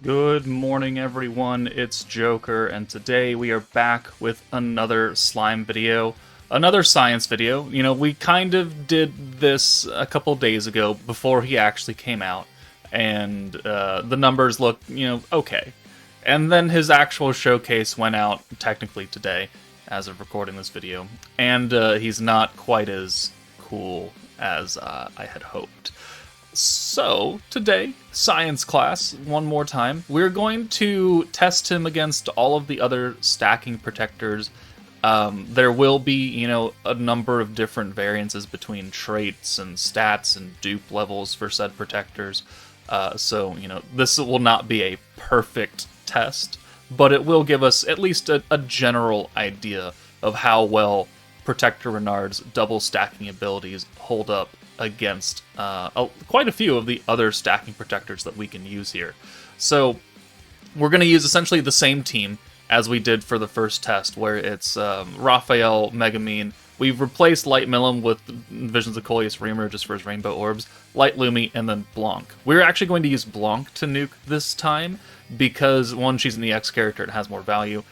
Good morning, everyone. It's Joker, and today we are back with another slime video, another science video. You know, we kind of did this a couple days ago before he actually came out, and the numbers look, okay. And then his actual showcase went out technically today, as of recording this video, and he's not quite as cool as I had hoped. So, today, science class, one more time, we're going to test him against all of the other stacking protectors. There will be, a number of different variances between traits and stats and dupe levels for said protectors. So, this will not be a perfect test, but it will give us at least a general idea of how well Protector Renard's double stacking abilities hold up against quite a few of the other stacking protectors that we can use here. So we're going to use essentially the same team as we did for the first test, where it's Raphael, Megamine. We've replaced Light Milim with Visions of Konosuba Rimuru just for his Rainbow Orbs, Light Lumi, and then Blanc. We're actually going to use Blanc to nuke this time because, one, she's an EX character and has more value.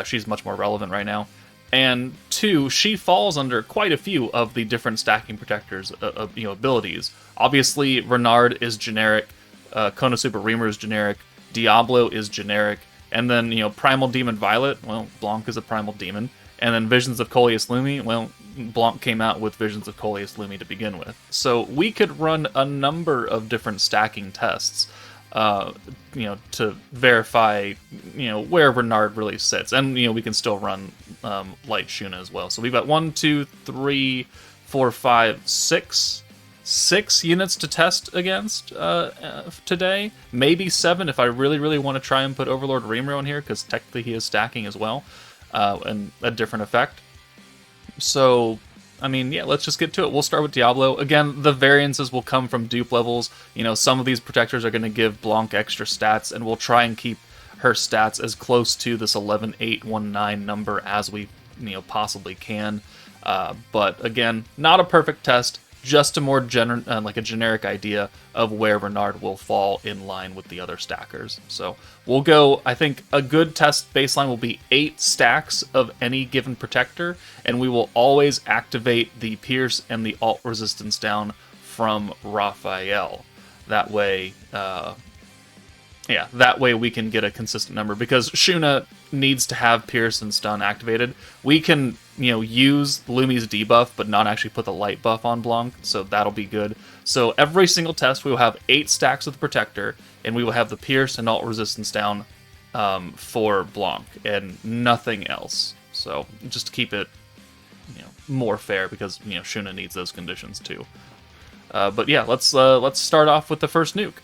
She's much more relevant right now. And two, she falls under quite a few of the different stacking protectors' abilities. Obviously, Renard is generic, Konosuba Rimuru is generic, Diablo is generic, and then Primal Demon Violet. Well, Blanc is a Primal Demon, and then Visions of Konosuba Lumi. Well, Blanc came out with Visions of Konosuba Lumi to begin with, so we could run a number of different stacking tests. To verify, where Renard really sits. And, we can still run Light Shuna as well. So we've got 1, 2, 3, 4, 5, 6 units to test against today. Maybe 7 if I really, really want to try and put Overlord Rimuru in here, because technically he is stacking as well, and a different effect. So, I mean, yeah, let's just get to it. We'll start with Diablo. Again, the variances will come from dupe levels. Some of these protectors are going to give Blanc extra stats, and we'll try and keep her stats as close to this 11,819 number as we, possibly can. But again, not a perfect test, just a more like a generic idea of where Renard will fall in line with the other stackers. So we'll go, I think a good test baseline will be 8 stacks of any given protector, and we will always activate the Pierce and the Alt resistance down from Raphael. That way, that way we can get a consistent number, because Shuna needs to have Pierce and Stun activated. We can, use Lumi's debuff, but not actually put the light buff on Blanc, so that'll be good. So every single test, we will have 8 stacks of the Protector, and we will have the Pierce and Alt resistance down for Blanc, and nothing else. So just to keep it, more fair, because, Shuna needs those conditions too. But yeah, let's start off with the first nuke.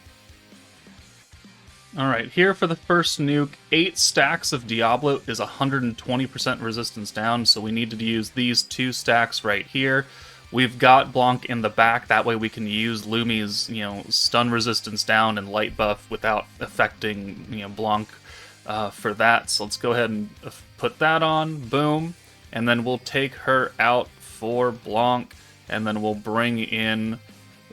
Alright, here for the first nuke, 8 stacks of Diablo is 120% resistance down, so we need to use these 2 stacks right here. We've got Blanc in the back, that way we can use Lumi's, stun resistance down and light buff without affecting, Blanc for that. So let's go ahead and put that on, boom, and then we'll take her out for Blanc, and then we'll bring in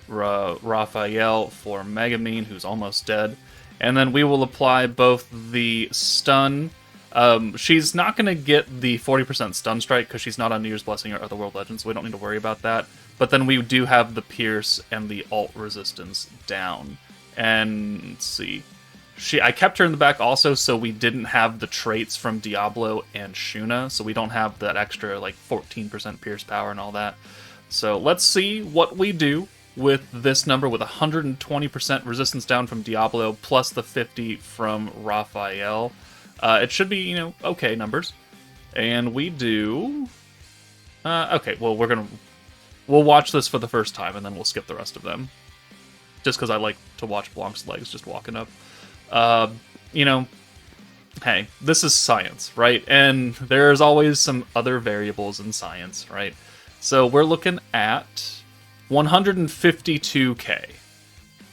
Raphael for Megamine, who's almost dead. And then we will apply both the stun. She's not going to get the 40% stun strike because she's not on New Year's Blessing or Otherworld Legends, so we don't need to worry about that. But then we do have the Pierce and the Alt resistance down. And let's see. I kept her in the back also, so we didn't have the traits from Diablo and Shuna, so we don't have that extra, 14% Pierce power and all that. So let's see what we do with this number, with 120% resistance down from Diablo, plus the 50 from Raphael. It should be, okay numbers. And we do... okay, well, we'll watch this for the first time, and then we'll skip the rest of them. Just because I like to watch Blanc's legs just walking up. Hey, this is science, right? And there's always some other variables in science, right? So we're looking at 152k.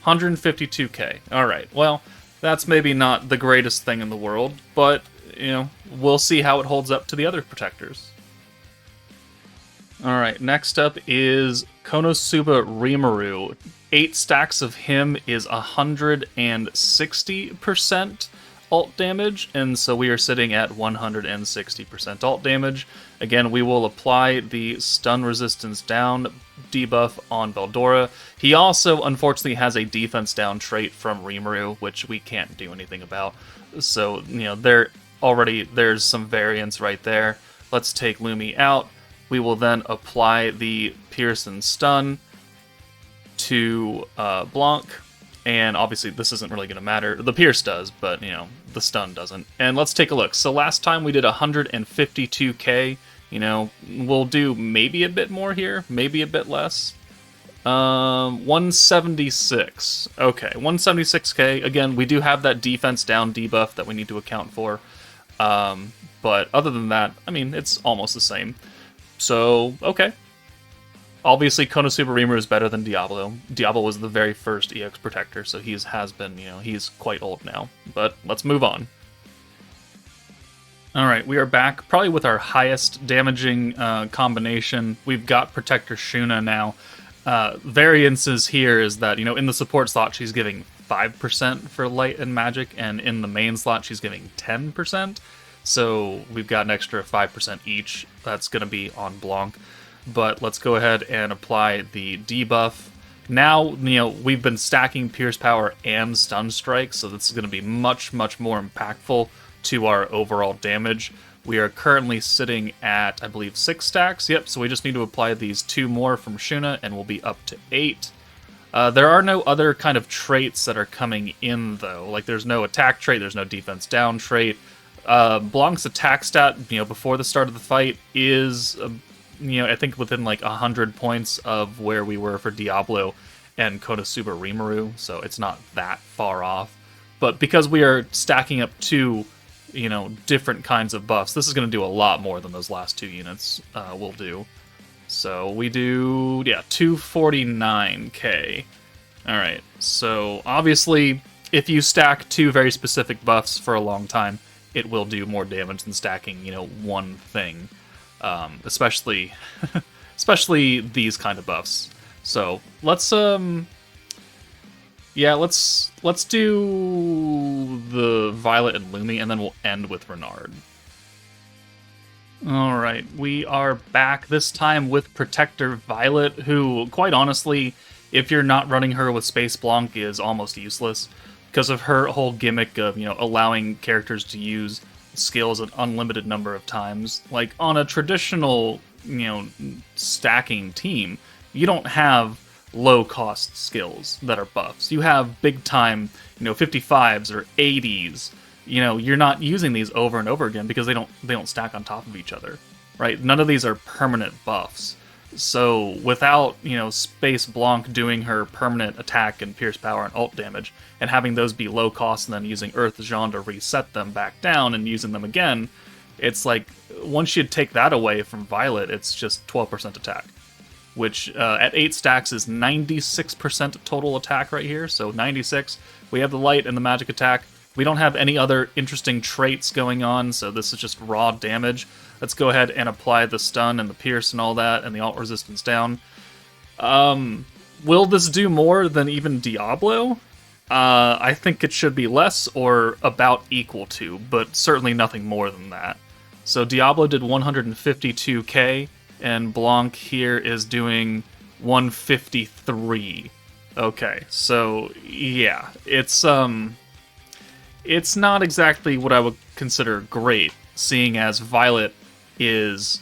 152k. Alright, well, that's maybe not the greatest thing in the world, but, we'll see how it holds up to the other protectors. Alright, next up is Konosuba Rimuru. 8 stacks of him is 160% alt damage, and so we are sitting at 160% alt damage. Again, we will apply the stun resistance down debuff on Veldora. He also, unfortunately, has a defense down trait from Rimuru, which we can't do anything about. So, there's some variance right there. Let's take Lumi out. We will then apply the Pierce and Stun to Blanc, and obviously this isn't really going to matter. The Pierce does, but, the Stun doesn't. And let's take a look. So last time we did 152k, we'll do maybe a bit more here, maybe a bit less. 176. Okay, 176k. Again, we do have that defense down debuff that we need to account for. But other than that, it's almost the same. So, okay. Obviously, Konosuba Rimuru is better than Diablo. Diablo was the very first EX Protector, so he's quite old now. But let's move on. Alright, we are back, probably with our highest damaging combination. We've got Protector Shuna now. Variances here is that, in the support slot, she's giving 5% for light and magic, and in the main slot, she's giving 10%. So we've got an extra 5% each. That's going to be on Blanc. But let's go ahead and apply the debuff. Now, we've been stacking Pierce Power and Stun Strike, so this is going to be much, much more impactful to our overall damage. We are currently sitting at, I believe, 6 stacks. Yep, so we just need to apply these 2 more from Shuna, and we'll be up to 8. There are no other kind of traits that are coming in, though. Like, there's no attack trait, there's no defense down trait. Blanc's attack stat, before the start of the fight is, I think within like 100 points of where we were for Diablo and Konosuba Rimuru, so it's not that far off. But because we are stacking up 2, different kinds of buffs, this is going to do a lot more than those last 2 units will do. So we do, 249k. Alright, so obviously, if you stack 2 very specific buffs for a long time, it will do more damage than stacking, one thing. Especially these kind of buffs. So let's let's do the Violet and Lumi, and then we'll end with Renard. All right, we are back this time with Protector Violet, who, quite honestly, if you're not running her with Space Blanc, is almost useless because of her whole gimmick of allowing characters to use skills an unlimited number of times. Like on a traditional stacking team, you don't have low cost skills that are buffs. You have big time 55s or 80s. You're not using these over and over again because they don't stack on top of each other, right? None of these are permanent buffs. So without, Space Blanc doing her permanent attack and Pierce Power and ult damage, and having those be low cost and then using Earth Jean to reset them back down and using them again, it's like, once you take that away from Violet, it's just 12% attack. Which, at 8 stacks, is 96% total attack right here, so 96. We have the light and the magic attack. We don't have any other interesting traits going on, so this is just raw damage. Let's go ahead and apply the stun and the pierce and all that, and the alt resistance down. Will this do more than even Diablo? I think it should be less or about equal to, but certainly nothing more than that. So Diablo did 152k, and Blanc here is doing 153. Okay, so yeah, it's not exactly what I would consider great, seeing as Violet is,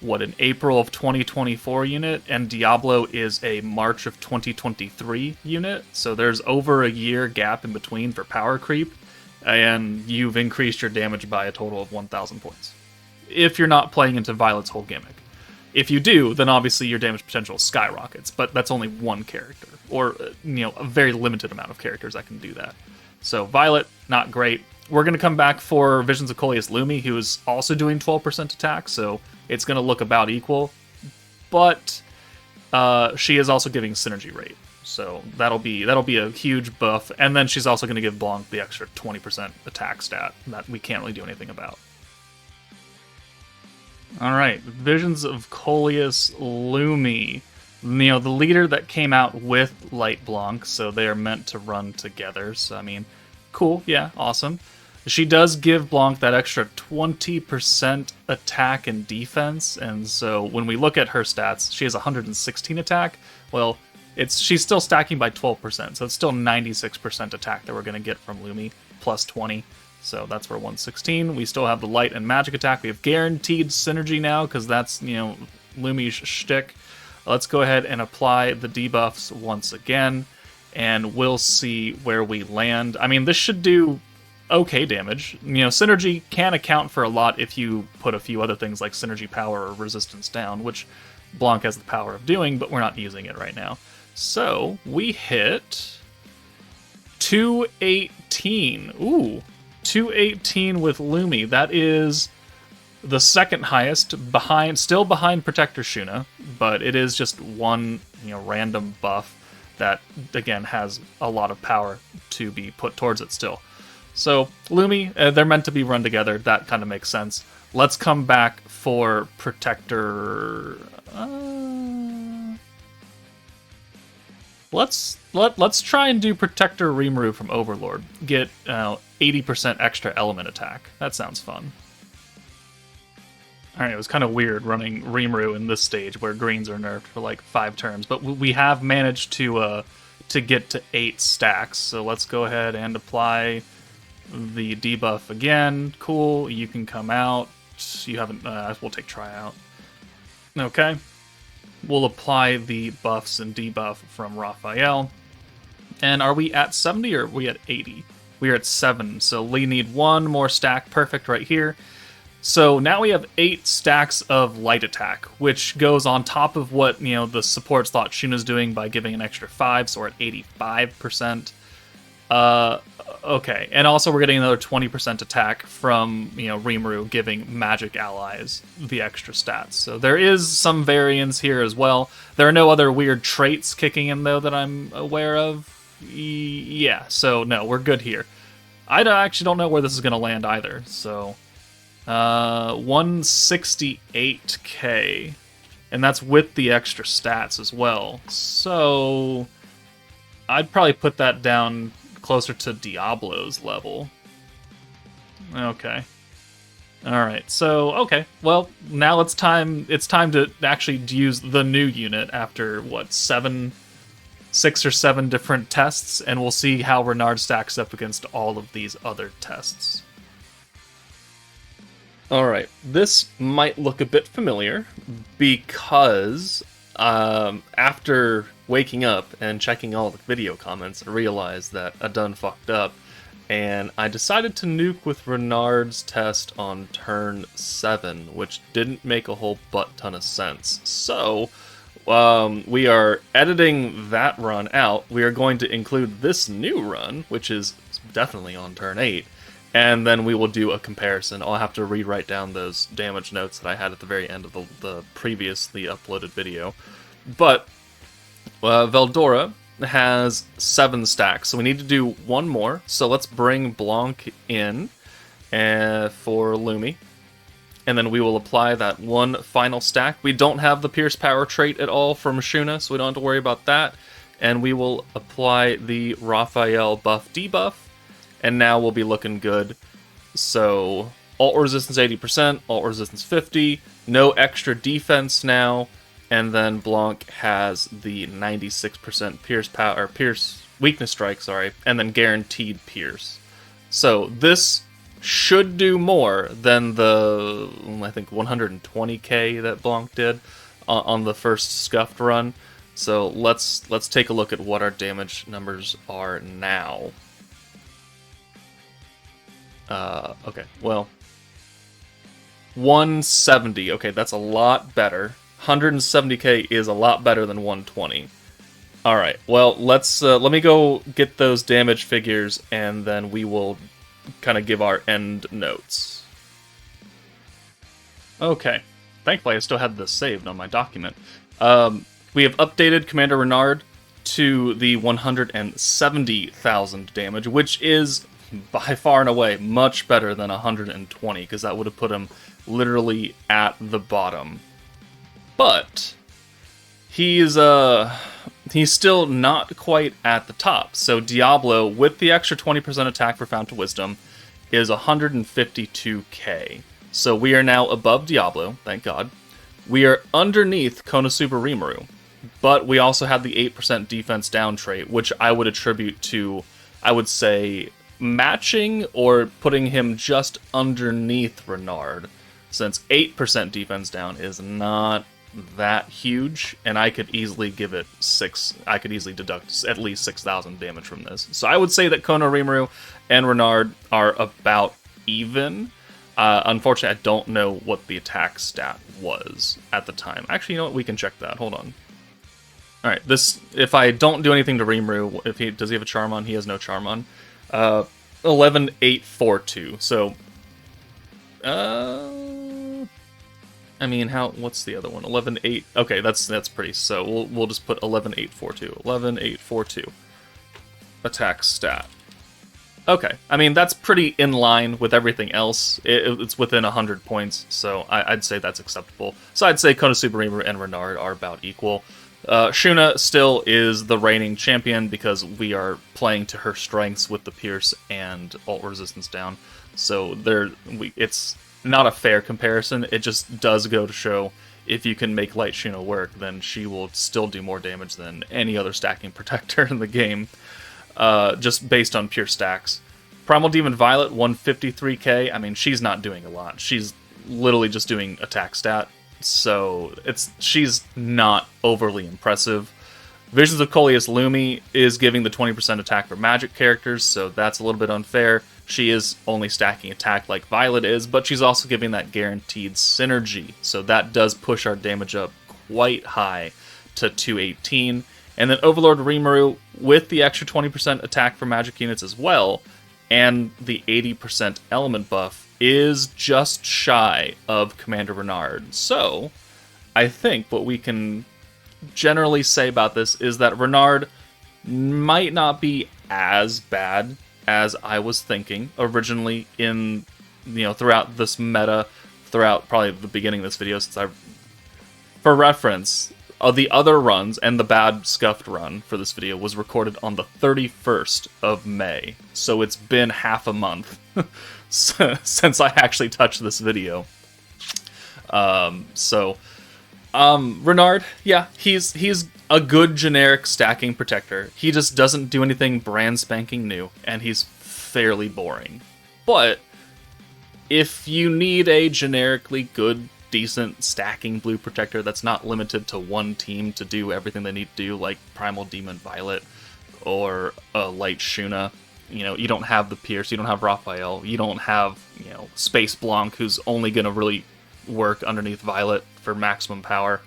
an April of 2024 unit, and Diablo is a March of 2023 unit, so there's over a year gap in between for power creep, and you've increased your damage by a total of 1,000 points. If you're not playing into Violet's whole gimmick. If you do, then obviously your damage potential skyrockets, but that's only one character, or, a very limited amount of characters that can do that. So Violet, not great. We're going to come back for Visions of Coleus Lumi, who is also doing 12% attack, so it's going to look about equal. But she is also giving synergy rate, so that'll be a huge buff. And then she's also going to give Blanc the extra 20% attack stat that we can't really do anything about. Alright, Visions of Coleus Lumi. The leader that came out with Light Blanc, so they are meant to run together. So, I mean, cool, yeah, awesome. She does give Blanc that extra 20% attack and defense, and so when we look at her stats, she has 116 attack. Well, she's still stacking by 12%, so it's still 96% attack that we're going to get from Lumi, plus 20. So that's for 116. We still have the light and magic attack. We have guaranteed synergy now, because that's, Lumi's shtick. Let's go ahead and apply the debuffs once again, and we'll see where we land. I mean, this should do okay damage. Synergy can account for a lot if you put a few other things like synergy power or resistance down, which Blanc has the power of doing, but we're not using it right now. So, we hit 218. Ooh, 218 with Lumi. That is the second highest, still behind Protector Shuna, but it is just one, random buff that, again, has a lot of power to be put towards it still. So, Lumi, they're meant to be run together. That kind of makes sense. Let's come back for Protector... Let's try and do Protector Rimuru from Overlord. Get 80% extra element attack. That sounds fun. Alright, it was kind of weird running Rimuru in this stage where greens are nerfed for like 5 turns, but we have managed to get to 8 stacks. So let's go ahead and apply the debuff again. Cool, you can come out. You haven't, we'll take tryout. Okay. We'll apply the buffs and debuff from Raphael. And are we at 70 or are we at 80? We are at 7, so we need one more stack. Perfect right here. So now we have 8 stacks of light attack, which goes on top of what, the supports thought Shuna's doing by giving an extra 5, so we're at 85%. Okay, and also we're getting another 20% attack from, Rimuru giving magic allies the extra stats. So there is some variance here as well. There are no other weird traits kicking in, though, that I'm aware of. Yeah, so no, we're good here. I actually don't know where this is going to land either, so... 168k, and that's with the extra stats as well. So... I'd probably put that down closer to Diablo's level. Okay. Alright, so, okay. Well, now it's time to actually use the new unit after, what, 6 or 7 different tests, and we'll see how Renard stacks up against all of these other tests. Alright, this might look a bit familiar, because after waking up and checking all the video comments, I realized that I done fucked up, and I decided to nuke with Renard's test on turn 7, which didn't make a whole butt ton of sense. So, we are editing that run out. We are going to include this new run, which is definitely on turn 8, and then we will do a comparison. I'll have to rewrite down those damage notes that I had at the very end of the previously uploaded video. But Veldora has 7 stacks, so we need to do one more. So let's bring Blanc in for Lumi, and then we will apply that one final stack. We don't have the Pierce Power trait at all from Shuna, so we don't have to worry about that. And we will apply the Raphael buff debuff, and now we'll be looking good. So alt resistance 80%, alt resistance 50, no extra defense now. And then Blanc has the 96% pierce weakness strike, and then guaranteed pierce. So this should do more than the, I think, 120k that Blanc did on the first scuffed run. So let's take a look at what our damage numbers are now. Okay, well, 170. Okay, that's a lot better. 170k is a lot better than 120. Alright, well, let me go get those damage figures, and then we will kind of give our end notes. Okay, thankfully I still had this saved on my document. We have updated Commander Renard to the 170,000 damage, which is by far and away much better than 120, because that would have put him literally at the bottom. But he's still not quite at the top. So Diablo, with the extra 20% attack for Fount of Wisdom, is 152k. So we are now above Diablo, thank God. We are underneath Konosuba Rimuru, but we also have the 8% defense down trait, which I would attribute to, I would say, matching or putting him just underneath Renard, since 8% defense down is not that huge, and I could easily give it 6. I could easily deduct at least 6,000 damage from this. So I would say that Kono Rimuru and Renard are about even. Unfortunately, I don't know what the attack stat was at the time. Actually, you know what? We can check that. Hold on. All right, this, if I don't do anything to Rimuru, does he have a charm on? He has no charm on. 11,842. So, I mean, what's the other one? 11,8. Okay, that's pretty. So we'll just put 11,842. 11,842. Attack stat. Okay, I mean, that's pretty in line with everything else. It's within 100 points, so I'd say that's acceptable. So I'd say Konosuba Rimuru and Renard are about equal. Shuna still is the reigning champion because we are playing to her strengths with the Pierce and ult resistance down. So it's not a fair comparison. It just does go to show if you can make Light Shuna work, then she will still do more damage than any other stacking protector in the game. Just based on pure stacks. Primal Demon Violet, 153k. I mean, she's not doing a lot. She's literally just doing attack stat. So she's not overly impressive. Visions of VoC Lumi is giving the 20% attack for magic characters, so that's a little bit unfair. She is only stacking attack like Violet is, but she's also giving that guaranteed synergy. So that does push our damage up quite high to 218. And then Overlord Rimuru, with the extra 20% attack for magic units as well, and the 80% element buff, is just shy of Commander Renard. So, I think what we can generally say about this is that Renard might not be as bad as I was thinking originally throughout this meta, throughout probably the beginning of this video, for reference, the other runs, and the bad scuffed run for this video was recorded on the 31st of May. So it's been half a month since I actually touched this video. Renard, yeah, he's a good generic stacking protector. He just doesn't do anything brand spanking new, and he's fairly boring. But if you need a generically good, decent stacking blue protector that's not limited to one team to do everything they need to do, like Primal Demon Violet or Light Shuna. You don't have the Pierce, you don't have Raphael, you don't have, Space Blanc, who's only going to really work underneath Violet for maximum power.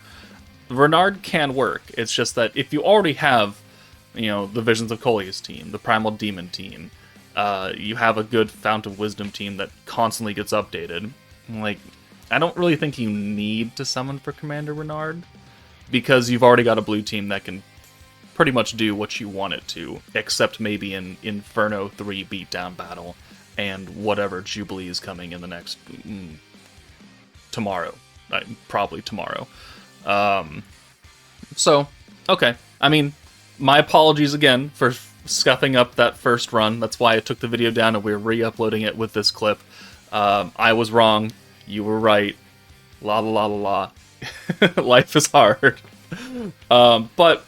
Renard can work. It's just that if you already have, the Visions of VoC's team, the Primal Demon team, you have a good Fount of Wisdom team that constantly gets updated, I don't really think you need to summon for Commander Renard, because you've already got a blue team that can pretty much do what you want it to, except maybe in Inferno 3 beatdown battle, and whatever Jubilee is coming in the next... tomorrow. Probably tomorrow. Okay. I mean, my apologies again for scuffing up that first run. That's why I took the video down and we're re-uploading it with this clip. I was wrong. You were right. La la la la la. Life is hard. But,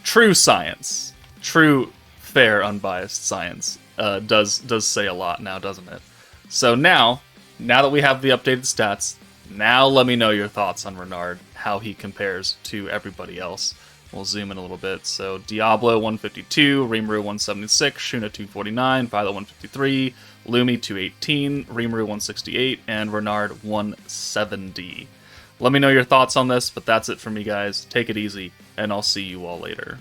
true science, true, fair, unbiased science does say a lot now, doesn't it? So now that we have the updated stats, now let me know your thoughts on Renard, how he compares to everybody else. We'll zoom in a little bit. So Diablo 152, Rimuru 176, Shuna 249, Violet 153, Lumi 218, Rimuru 168, and Renard 170. Let me know your thoughts on this, but that's it for me, guys. Take it easy, and I'll see you all later.